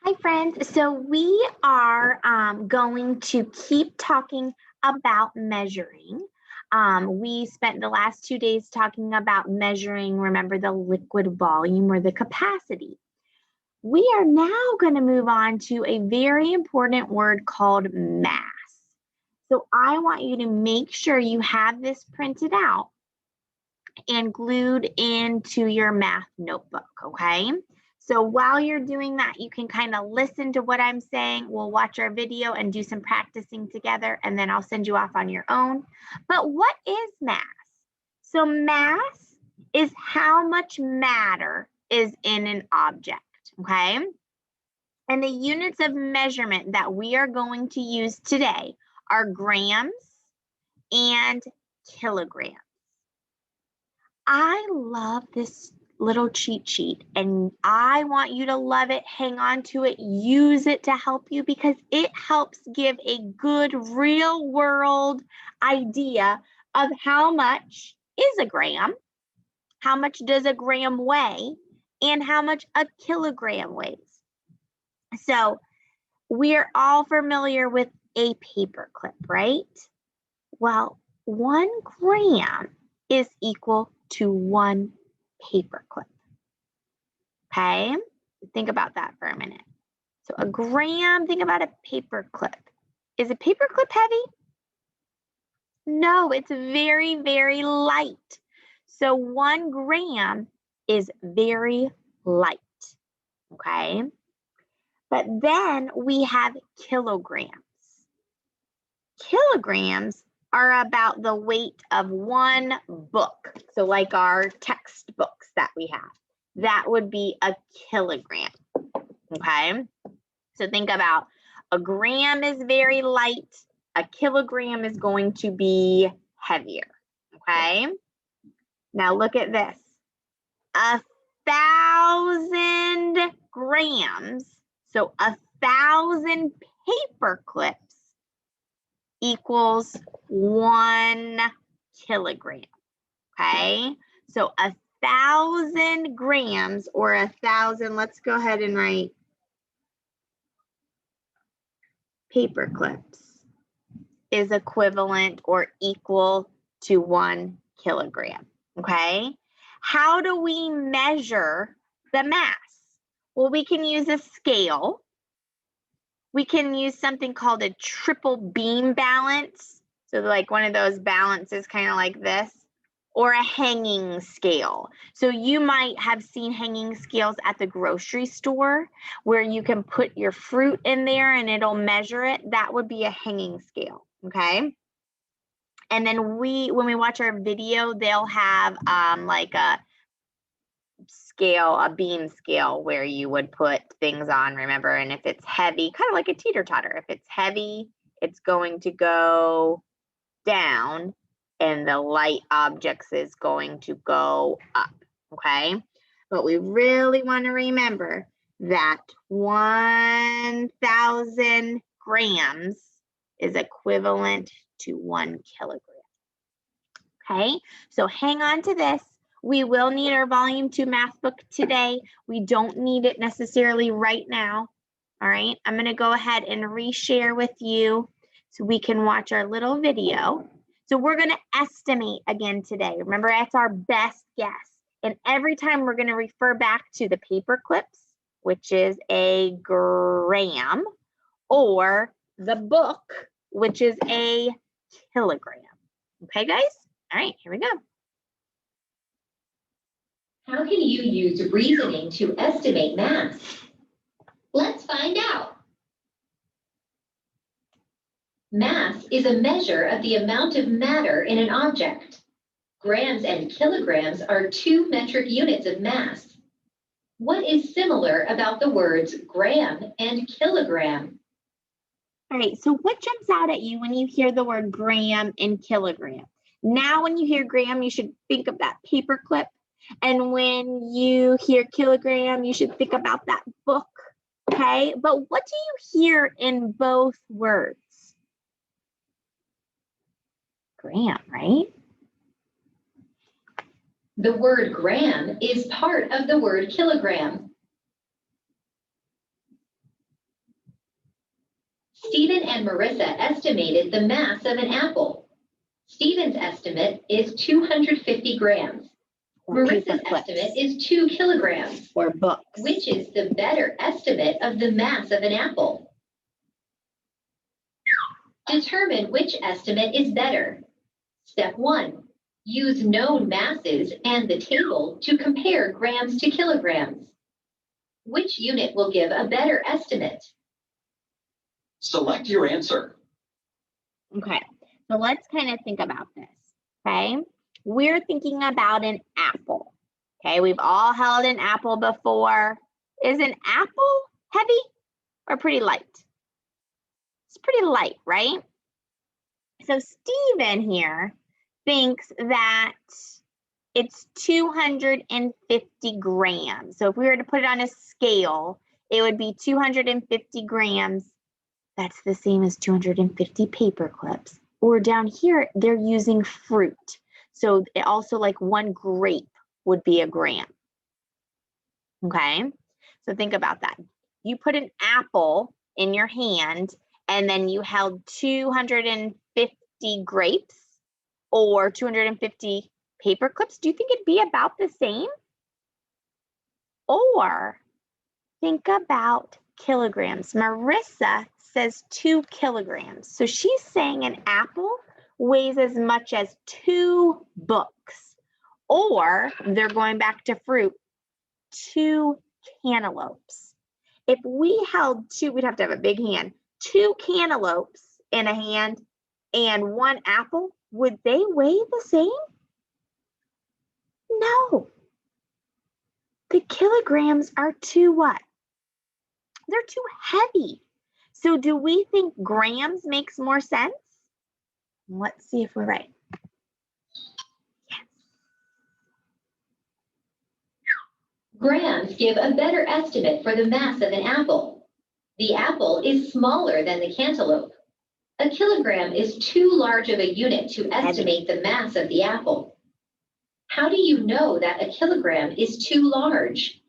Hi, friends. So we are going to keep talking about measuring. We spent the last 2 days talking about measuring, remember, the liquid volume or the capacity. We are now going to move on to a very important word called mass. So I want you to make sure you have this printed out and glued into your math notebook, okay? So while you're doing that, you can kind of listen to what I'm saying. We'll watch our video and do some practicing together, and then I'll send you off on your own. But what is mass? So mass is how much matter is in an object, okay? And the units of measurement that we are going to use today are grams and kilograms. I love this little cheat sheet and I want you to love it, hang on to it, use it to help you because it helps give a good real world idea of how much is a gram, how much does a gram weigh, and how much a kilogram weighs. So we're all familiar with a paper clip, right? Well, 1 gram is equal to 1 paper clip. Okay, think about that for a minute. So a gram, think about a paper clip. Is a paper clip heavy? No, it's very, very light. So 1 gram is very light. Okay, but then we have kilograms. Kilograms are about the weight of 1 book. So like our textbooks that we have, that would be a kilogram, okay? So think about a gram is very light, a kilogram is going to be heavier, okay? Now look at this, 1,000 grams, so 1,000 paper clips equals 1 kilogram, okay? So 1,000 grams or 1,000, let's go ahead and write paper clips is equivalent or equal to 1 kilogram, okay? How do we measure the mass? Well, we can use a scale. We can use something called a triple beam balance. So like one of those balances kind of like this, or a hanging scale. So you might have seen hanging scales at the grocery store where you can put your fruit in there and it'll measure it. That would be a hanging scale, okay? And then when we watch our video, they'll have like a scale, a beam scale where you would put things on, remember, and if it's heavy, kind of like a teeter-totter, if it's heavy, it's going to go down and the light objects is going to go up, okay? But we really want to remember that 1,000 grams is equivalent to 1 kilogram, okay? So hang on to this. We will need our volume 2 math book today. We don't need it necessarily right now, all right? I'm gonna go ahead and reshare with you so we can watch our little video. So we're gonna estimate again today. Remember, that's our best guess. And every time we're gonna refer back to the paper clips, which is a gram, or the book, which is a kilogram. Okay, guys? All right, here we go. How can you use reasoning to estimate mass? Let's find out. Mass is a measure of the amount of matter in an object. Grams and kilograms are 2 metric units of mass. What is similar about the words gram and kilogram? All right, so what jumps out at you when you hear the word gram and kilogram? Now, when you hear gram, you should think of that paper clip. And when you hear kilogram, you should think about that book, okay? But what do you hear in both words? Gram, right? The word gram is part of the word kilogram. Stephen and Marissa estimated the mass of an apple. Stephen's estimate is 250 grams. Marissa's estimate is 2 kilograms. Or books. Which is the better estimate of the mass of an apple? Determine which estimate is better. Step 1. Use known masses and the table to compare grams to kilograms. Which unit will give a better estimate? Select your answer. Okay, so let's kind of think about this, okay? We're thinking about an apple, okay? We've all held an apple before. Is an apple heavy or pretty light? It's pretty light, right? So Stephen here thinks that it's 250 grams. So if we were to put it on a scale, it would be 250 grams. That's the same as 250 paper clips. Or down here, they're using fruit. So it also like 1 grape would be a gram. Okay, so think about that. You put an apple in your hand and then you held 250 grapes or 250 paper clips. Do you think it'd be about the same? Or think about kilograms. Marissa says 2 kilograms. So she's saying an apple weighs as much as 2 books. Or they're going back to fruit, 2 cantaloupes. If we held 2, we'd have to have a big hand, 2 cantaloupes in a hand and 1 apple, would they weigh the same? No. The kilograms are too what? They're too heavy. So do we think grams makes more sense? Let's see if we're right. Yes. Grams give a better estimate for the mass of an apple. The apple is smaller than the cantaloupe. A kilogram is too large of a unit to estimate the mass of the apple. How do you know that a kilogram is too large?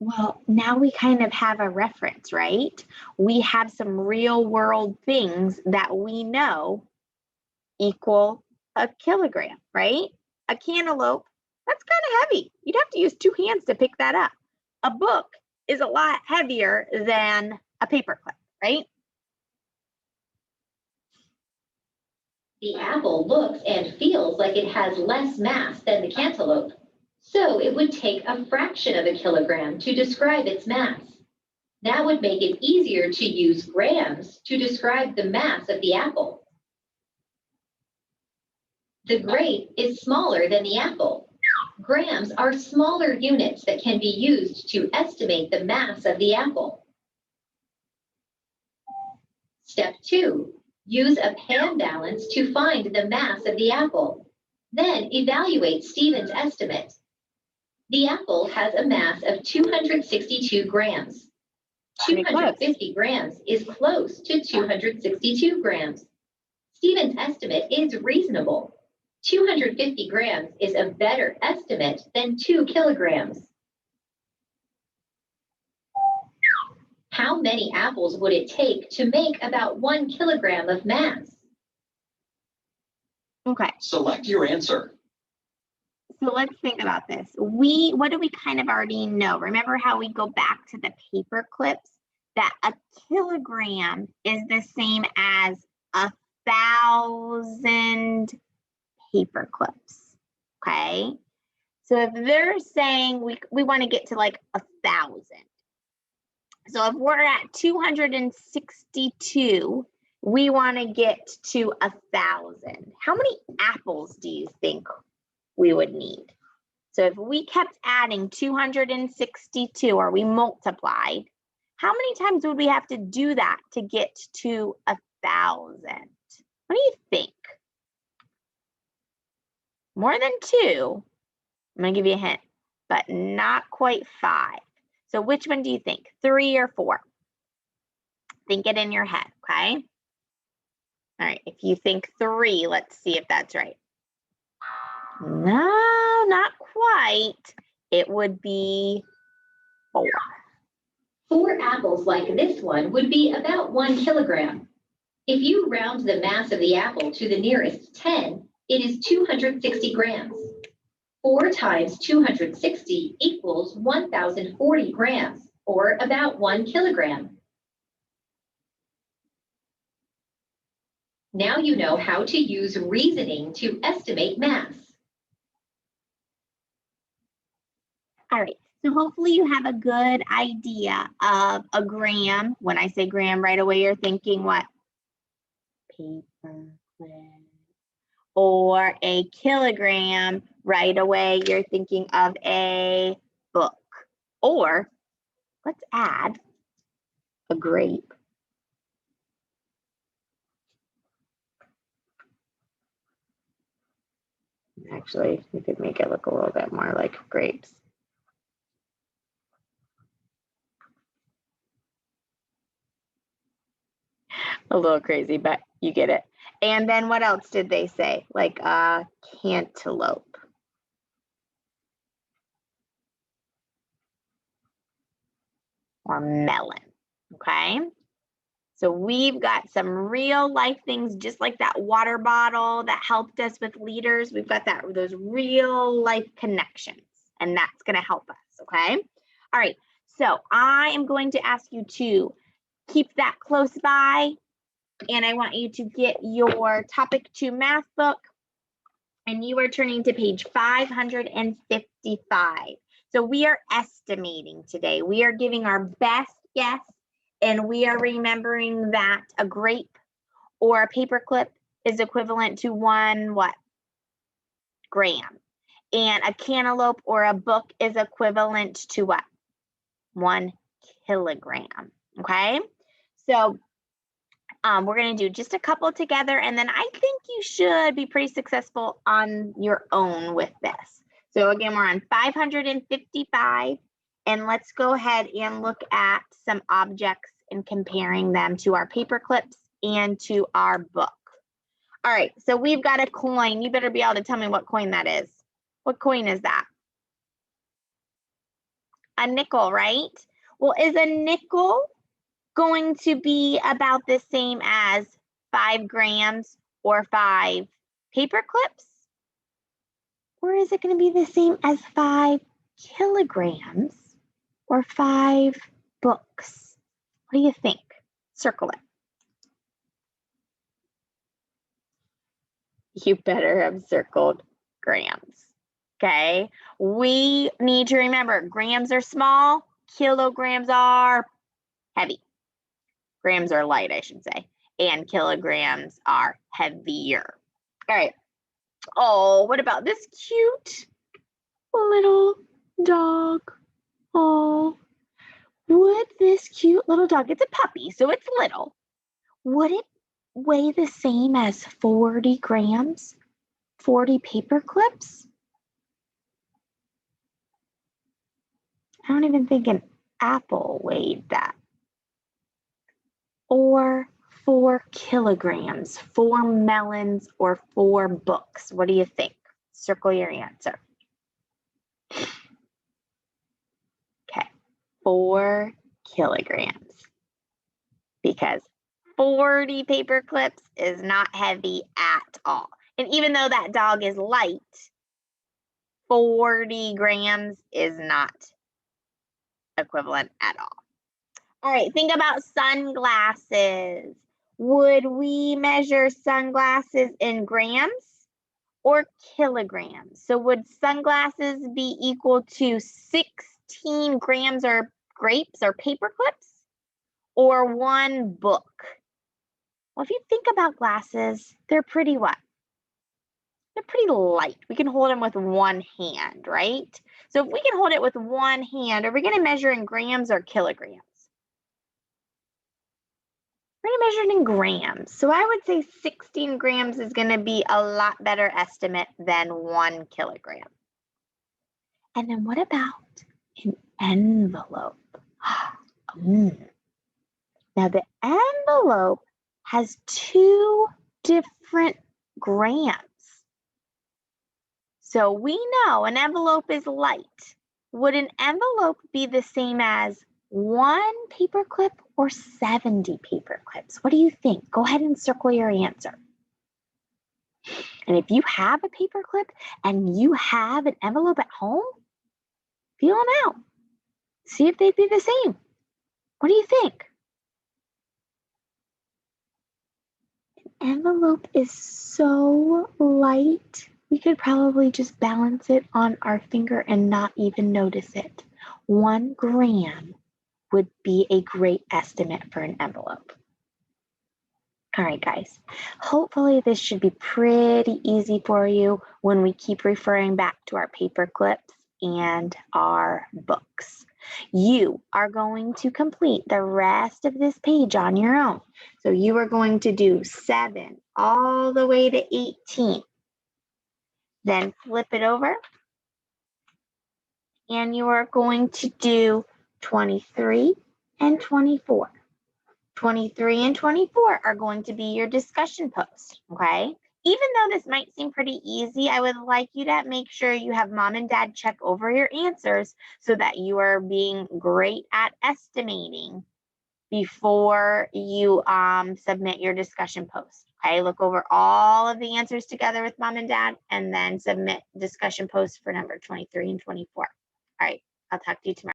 Well, now we kind of have a reference, right? We have some real world things that we know equal a kilogram, right? A cantaloupe, that's kind of heavy. You'd have to use 2 hands to pick that up. A book is a lot heavier than a paperclip, right? The apple looks and feels like it has less mass than the cantaloupe, so it would take a fraction of a kilogram to describe its mass. That would make it easier to use grams to describe the mass of the apple. The grape is smaller than the apple. Grams are smaller units that can be used to estimate the mass of the apple. Step 2. Use a pan balance to find the mass of the apple. Then evaluate Stephen's estimate. The apple has a mass of 262 grams. 250 grams is close to 262 grams. Stephen's estimate is reasonable. 250 grams is a better estimate than 2 kilograms. How many apples would it take to make about 1 kilogram of mass? Okay. Select your answer. So let's think about this. What do we kind of already know? Remember how we go back to the paper clips? That a kilogram is the same as 1,000 paper clips, okay? So if they're saying we want to get to like 1,000. So if we're at 262, we want to get to 1,000. How many apples do you think we would need? So if we kept adding 262 or we multiplied, how many times would we have to do that to get to 1,000? What do you think? More than 2. I'm going to give you a hint, but not quite 5. So which one do you think? 3 or 4? Think it in your head, okay? All right, if you think 3, let's see if that's right. No, not quite. It would be 4. 4 apples like this one would be about 1 kilogram. If you round the mass of the apple to the nearest 10, it is 260 grams. 4 times 260 equals 1,040 grams, or about 1 kilogram. Now you know how to use reasoning to estimate mass. All right, so hopefully you have a good idea of a gram. When I say gram, right away you're thinking what? Paper clip. Or a kilogram, right away you're thinking of a book. Or let's add a grape. Actually, we could make it look a little bit more like grapes. A little crazy, but you get it. And then what else did they say? Like a cantaloupe. Or melon, okay? So we've got some real life things, just like that water bottle that helped us with liters. We've got those real life connections, and that's gonna help us, okay? All right, so I am going to ask you to keep that close by, and I want you to get your Topic 2 math book, and you are turning to page 555. So we are estimating today. We are giving our best guess, and we are remembering that a grape or a paperclip is equivalent to 1 what? Gram. And a cantaloupe or a book is equivalent to what? 1 kilogram, okay? So we're gonna do just a couple together, and then I think you should be pretty successful on your own with this. So again, we're on 555, and let's go ahead and look at some objects and comparing them to our paper clips and to our book. All right, so we've got a coin. You better be able to tell me what coin that is. What coin is that? A nickel, right? Well, is a nickel going to be about the same as 5 grams or 5 paper clips? Or is it going to be the same as 5 kilograms or 5 books? What do you think? Circle it. You better have circled grams, okay? We need to remember grams are small, kilograms are heavy. Grams are light, I should say, and kilograms are heavier. All right. Oh, what about this cute little dog? Oh, would this cute little dog, it's a puppy, so it's little, would it weigh the same as 40 grams, 40 paper clips? I don't even think an apple weighed that. Or 4 kilograms, 4 melons, or 4 books. What do you think? Circle your answer. Okay, 4 kilograms. Because 40 paper clips is not heavy at all. And even though that dog is light, 40 grams is not equivalent at all. All right, think about sunglasses. Would we measure sunglasses in grams or kilograms? So would sunglasses be equal to 16 grams or grapes or paper clips or 1 book? Well, if you think about glasses, they're pretty what? They're pretty light. We can hold them with 1 hand, right? So if we can hold it with 1 hand, are we going to measure in grams or kilograms? We're going to measure it in grams. So I would say 16 grams is going to be a lot better estimate than 1 kilogram. And then what about an envelope? Now the envelope has 2 different grams. So we know an envelope is light. Would an envelope be the same as 1 paper clip or 70 paper clips? What do you think? Go ahead and circle your answer. And if you have a paper clip and you have an envelope at home, feel them out. See if they'd be the same. What do you think? An envelope is so light, we could probably just balance it on our finger and not even notice it. 1 gram would be a great estimate for an envelope. All right, guys, hopefully this should be pretty easy for you when we keep referring back to our paper clips and our books. You are going to complete the rest of this page on your own. So you are going to do 7 all the way to 18. Then flip it over and you are going to do 23 and 24. 23 and 24 are going to be your discussion post, okay? Even though this might seem pretty easy, I would like you to make sure you have mom and dad check over your answers so that you are being great at estimating before you submit your discussion post, okay? Look over all of the answers together with mom and dad and then submit discussion post for number 23 and 24. All right, I'll talk to you tomorrow.